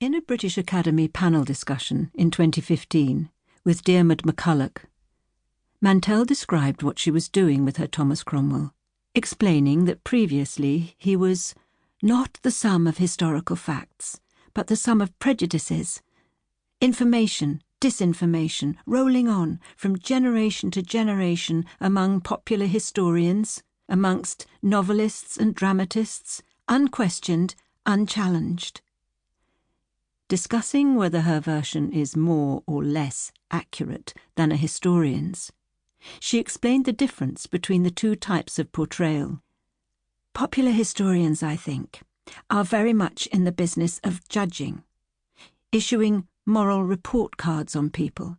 In a British Academy panel discussion in 2015 with Diarmaid MacCulloch, Mantel described what she was doing with her Thomas Cromwell, explaining that previously he was not the sum of historical facts, but the sum of prejudices, information, disinformation, rolling on from generation to generation among popular historians, amongst novelists and dramatists, unquestioned, unchallenged. Discussing whether her version is more or less accurate than a historian's, she explained the difference between the two types of portrayal. Popular historians, I think, are very much in the business of judging, issuing moral report cards on people,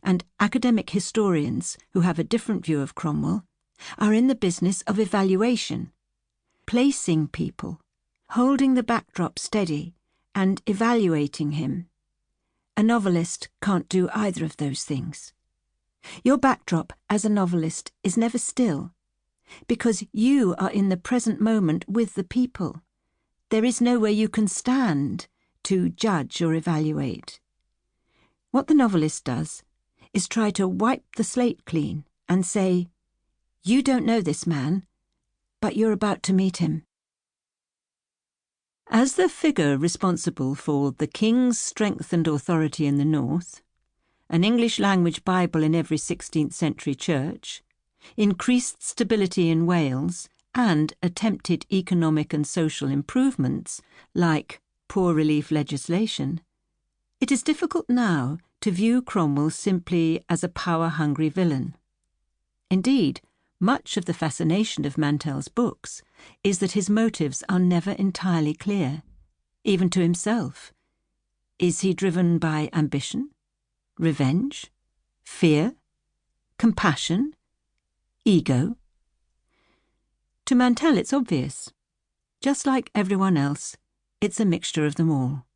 and academic historians who have a different view of Cromwell are in the business of evaluation, placing people, holding the backdrop steady, and evaluating him. A novelist can't do either of those things. Your backdrop as a novelist is never still, because you are in the present moment with the people. There is nowhere you can stand to judge or evaluate. What the novelist does is try to wipe the slate clean and say, "You don't know this man, but you're about to meet him." As the figure responsible for the King's strength and authority in the north, an English-language Bible in every 16th century church, increased stability in Wales, and attempted economic and social improvements, like poor relief legislation, it is difficult now to view Cromwell simply as a power-hungry villain. Indeed, much of the fascination of Mantel's books is that his motives are never entirely clear, even to himself. Is he driven by ambition, revenge, fear, compassion, ego? To Mantel it's obvious. Just like everyone else, it's a mixture of them all.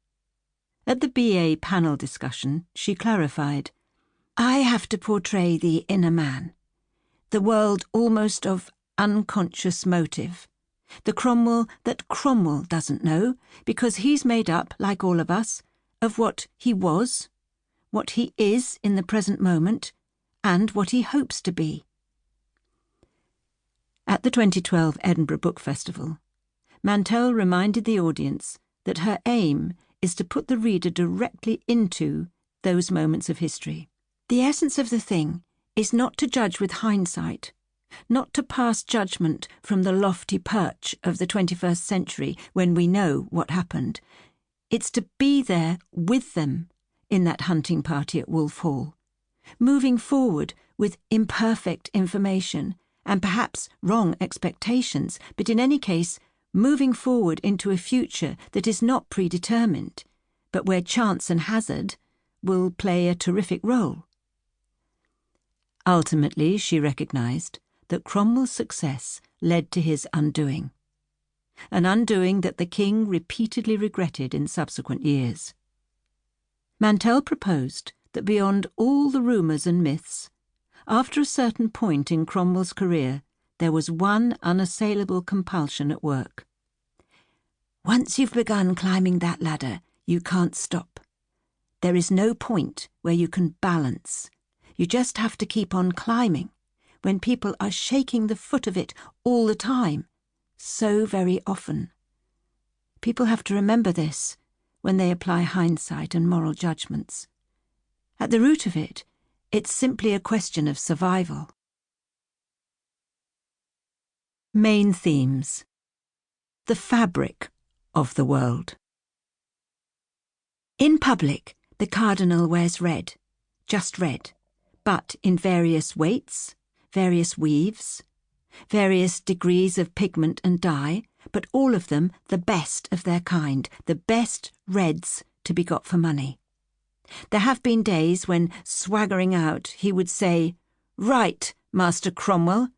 At the BA panel discussion, she clarified, "I have to portray the inner man, the world almost of unconscious motive, the Cromwell that Cromwell doesn't know, because he's made up, like all of us, of what he was, what he is in the present moment, and what he hopes to be." At the 2012 Edinburgh Book Festival, Mantel reminded the audience that her aim is to put the reader directly into those moments of history. The essence of the thing is not to judge with hindsight, not to pass judgment from the lofty perch of the 21st century when we know what happened. It's to be there with them in that hunting party at Wolf Hall, moving forward with imperfect information and perhaps wrong expectations, but in any case, moving forward into a future that is not predetermined, but where chance and hazard will play a terrific role. Ultimately, she recognised that Cromwell's success led to his undoing, an undoing that the king repeatedly regretted in subsequent years. Mantel proposed that beyond all the rumours and myths, after a certain point in Cromwell's career, there was one unassailable compulsion at work. Once you've begun climbing that ladder, you can't stop. There is no point where you can balance. You just have to keep on climbing when people are shaking the foot of it all the time, so very often. People have to remember this when they apply hindsight and moral judgments. At the root of it, it's simply a question of survival. Main themes. The fabric of the world. In public, the cardinal wears red, just red, but in various weights, various weaves, various degrees of pigment and dye, but all of them the best of their kind, the best reds to be got for money. There have been days when, swaggering out, he would say, "Right, Master Cromwell,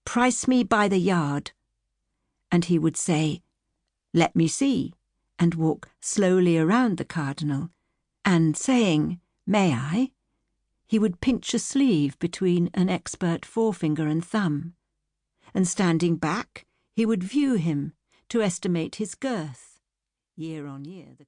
price me by the yard." And he would say, "Let me see," and walk slowly around the cardinal, and saying, "May I?" he would pinch a sleeve between an expert forefinger and thumb, and standing back, he would view him to estimate his girth. Year on year, the